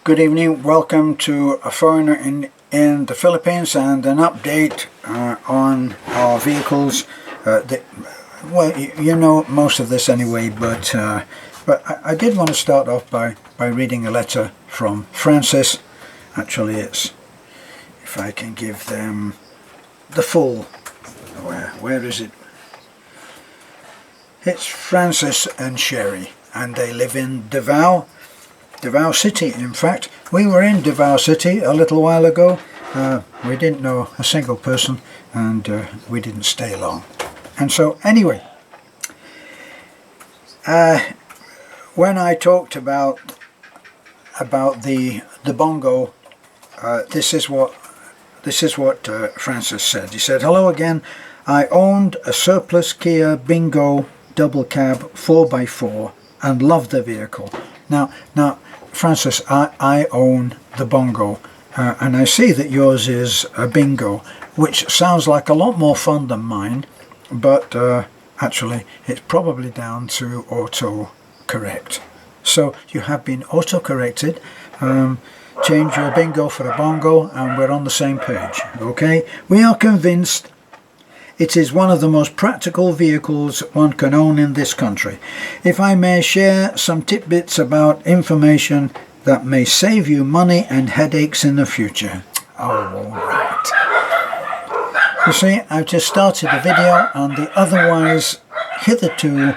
Good evening, welcome to A Foreigner in the Philippines and an update on our vehicles. Well, you know most of this anyway, but I did want to start off by reading a letter from Francis. Actually, it's, if I can give them the full, where is it? It's Francis and Sherry, and they live in Davao City. In fact, we were in Davao City a little while ago. We didn't know a single person, and we didn't stay long. And so anyway, when I talked about the bongo, this is what Francis said. He said, "Hello again. I owned a surplus Kia Bingo double cab 4x4 and loved the vehicle." Now, Francis, I own the bongo, and I see that yours is a bingo, which sounds like a lot more fun than mine, but actually it's probably down to auto-correct. So you have been auto-corrected. Change your bingo for a bongo and we're on the same page, okay? We are convinced it is one of the most practical vehicles one can own in this country. If I may share some tidbits about information that may save you money and headaches in the future. Oh, all right. You see, I've just started the video and the otherwise hitherto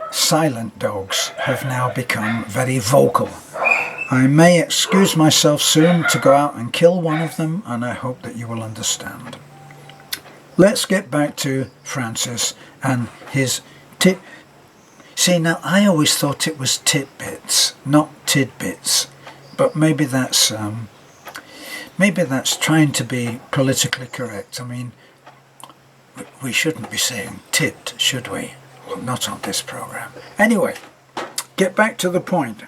silent dogs have now become very vocal. I may excuse myself soon to go out and kill one of them, and I hope that you will understand. Let's get back to Francis and his tip. See, now I always thought it was titbits, not tidbits, but maybe that's trying to be politically correct. I mean, we shouldn't be saying tit, should we? Well, not on this program. Anyway, get back to the point.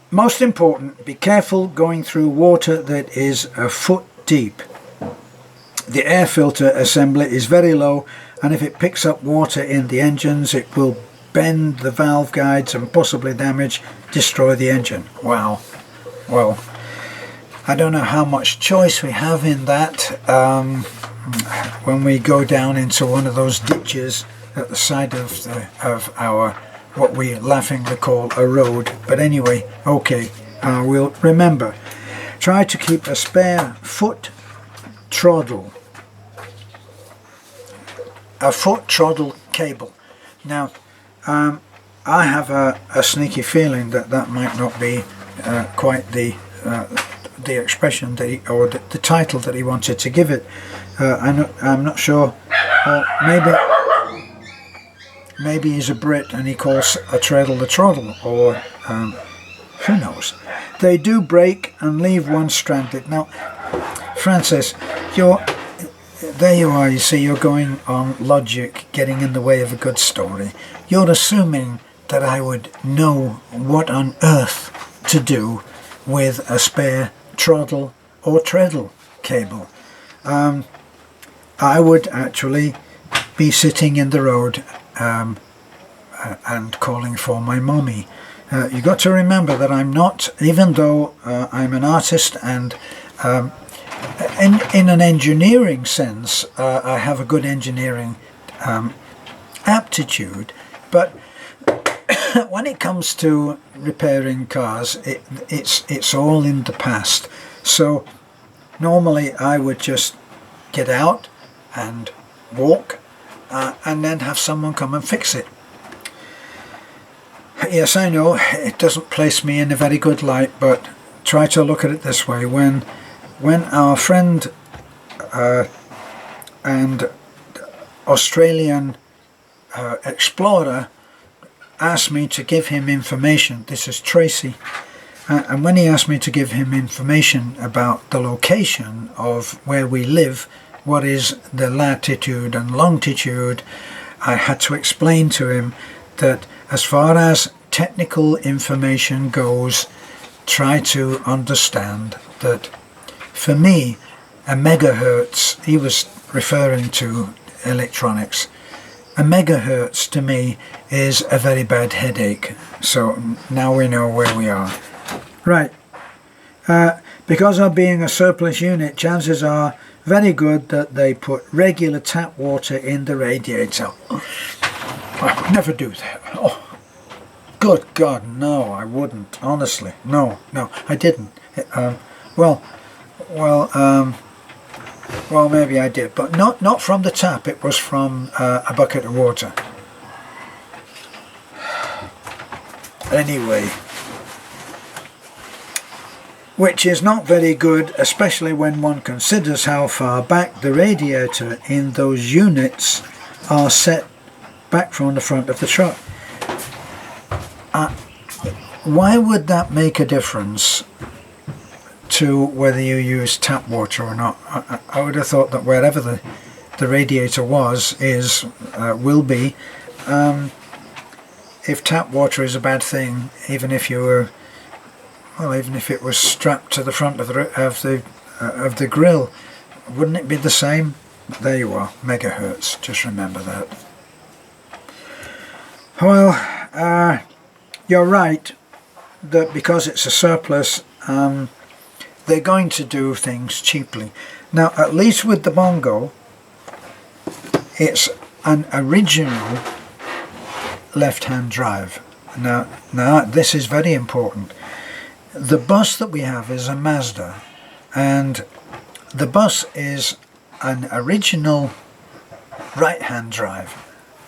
Most important, be careful going through water that is a foot deep. The air filter assembly is very low, and if it picks up water in the engines, it will bend the valve guides and possibly destroy the engine. Wow. Well, I don't know how much choice we have in that when we go down into one of those ditches at the side of our, what we laughingly call a road. But anyway, okay, we'll remember. Try to keep a spare foot throttle cable. Now, I have a sneaky feeling that might not be quite the expression that or the title that he wanted to give it. I'm not sure. Or maybe he's a Brit and he calls a treadle a troddle, or who knows. They do break and leave one stranded. Now, Francis, there you are, you see, you're going on logic, getting in the way of a good story. You're assuming that I would know what on earth to do with a spare throttle or treadle cable. I would actually be sitting in the road and calling for my mommy. You got to remember that I'm not, even though I'm an artist and in an engineering sense, I have a good engineering aptitude, but when it comes to repairing cars, it's all in the past. So normally I would just get out and walk and then have someone come and fix it. Yes, I know it doesn't place me in a very good light, but try to look at it this way. When our friend and Australian explorer asked me to give him information, this is Tracy, and when he asked me to give him information about the location of where we live, what is the latitude and longitude, I had to explain to him that as far as technical information goes, try to understand that for me, a megahertz, he was referring to electronics, a megahertz to me is a very bad headache. So now we know where we are. Right. Because of being a surplus unit, chances are very good that they put regular tap water in the radiator. I would never do that. Oh, good God, no, I wouldn't. Honestly, no, I didn't. Well, maybe I did, but not from the tap. It was from a bucket of water. Anyway, which is not very good, especially when one considers how far back the radiator in those units are set back from the front of the truck. Why would that make a difference to whether you use tap water or not? I would have thought that wherever the radiator will be, if tap water is a bad thing, even if it was strapped to the front of the grill, wouldn't it be the same? There you are, megahertz. Just remember that. Well, you're right that because it's a surplus, they're going to do things cheaply. Now, at least with the Bongo, it's an original left-hand drive. Now this is very important. The bus that we have is a Mazda, and the bus is an original right-hand drive.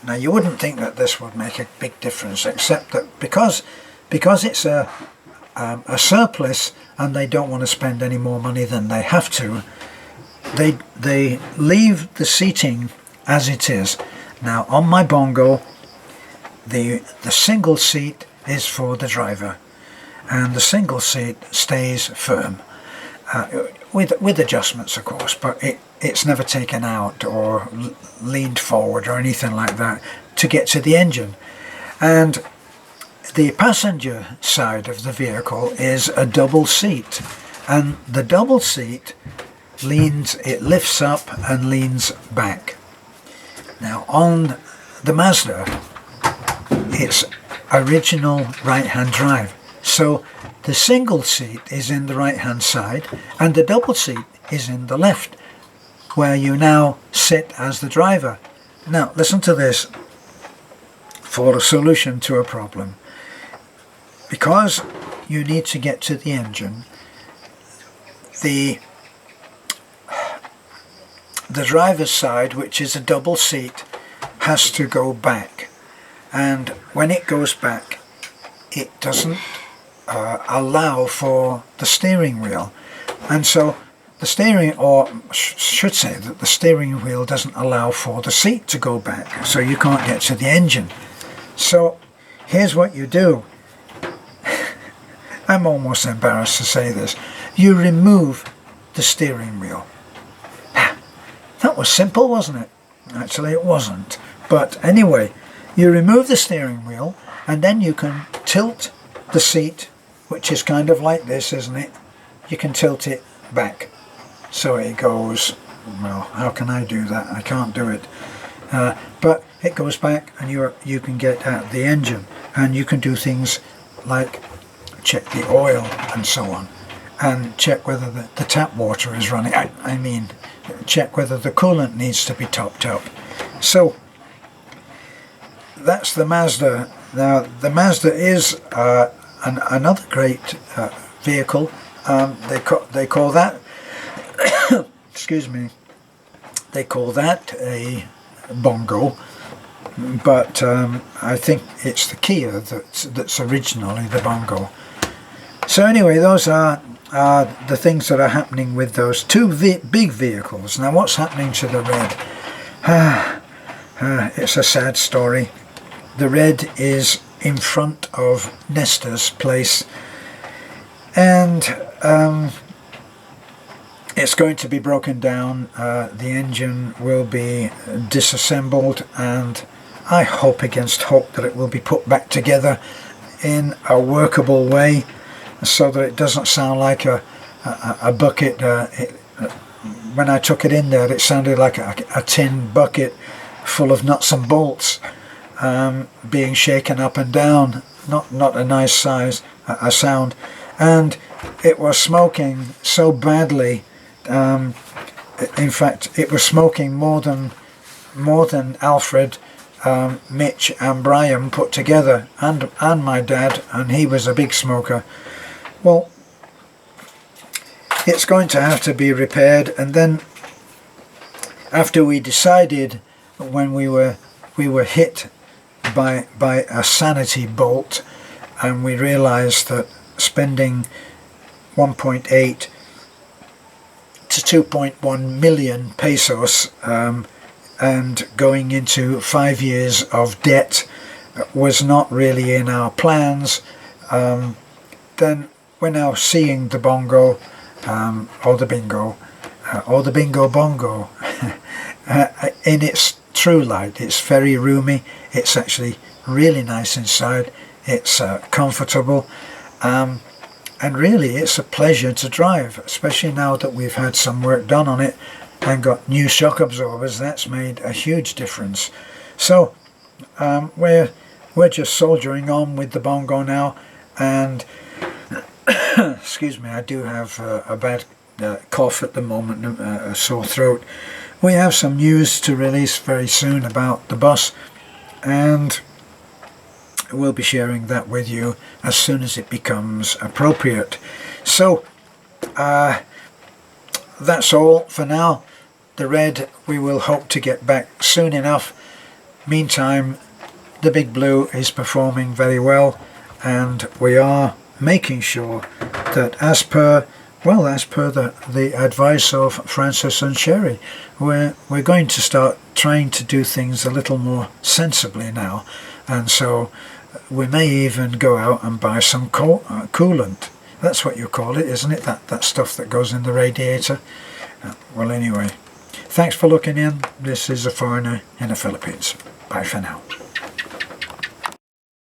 Now you wouldn't think that this would make a big difference, except that because it's a surplus and they don't want to spend any more money than they have to, they leave the seating as it is. Now on my Bongo, the single seat is for the driver, and the single seat stays firm, with adjustments of course, but it's never taken out or leaned forward or anything like that to get to the engine. And the passenger side of the vehicle is a double seat, and the double seat lifts up and leans back. Now on the Mazda, it's original right-hand drive, so the single seat is in the right-hand side and the double seat is in the left, where you now sit as the driver. Now listen to this for a solution to a problem. Because you need to get to the engine, the driver's side, which is a double seat, has to go back, and when it goes back it doesn't allow for the steering wheel, and so the steering, or should say that the steering wheel doesn't allow for the seat to go back, so you can't get to the engine. So here's what you do. I'm almost embarrassed to say this. You remove the steering wheel. That was simple, wasn't it? Actually it wasn't, but anyway, you remove the steering wheel and then you can tilt the seat, which is kind of like this, isn't it? You can tilt it back so it goes, well, how can I do that? I can't do it, but it goes back and you can get at the engine, and you can do things like check the oil and so on, and check whether the tap water is running. I mean, check whether the coolant needs to be topped up. So that's the Mazda. Now the Mazda is another great vehicle. They call that excuse me, they call that a Bongo, but I think it's the Kia that's originally the Bongo. So anyway, those are the things that are happening with those two big vehicles. Now what's happening to the Red? It's a sad story. The Red is in front of Nesta's place, and it's going to be broken down. The engine will be disassembled, and I hope against hope that it will be put back together in a workable way, so that it doesn't sound like a bucket. When I took it in there, it sounded like a tin bucket, full of nuts and bolts, being shaken up and down. Not a nice a sound, and it was smoking so badly. In fact, it was smoking more than Alfred, Mitch and Brian put together, and my dad, and he was a big smoker. Well, it's going to have to be repaired. And then after we decided, when we were hit by a sanity bolt, and we realized that spending 1.8 to 2.1 million pesos and going into 5 years of debt was not really in our plans, then we're now seeing the bongo, or the bingo, or the bingo bongo in its true light. It's very roomy. It's actually really nice inside. It's comfortable, and really it's a pleasure to drive, especially now that we've had some work done on it and got new shock absorbers. That's made a huge difference. So we're just soldiering on with the bongo now, and excuse me, I do have a bad cough at the moment, a sore throat. We have some news to release very soon about the bus, and we'll be sharing that with you as soon as it becomes appropriate. So that's all for now. The red, we will hope to get back soon enough. Meantime, the Big Blue is performing very well, and we are making sure that as per the advice of Francis and Sherry, we're going to start trying to do things a little more sensibly now, and so we may even go out and buy some coolant. That's what you call it, isn't it? That stuff that goes in the radiator. Well, anyway, thanks for looking in. This is a foreigner in the Philippines. Bye for now.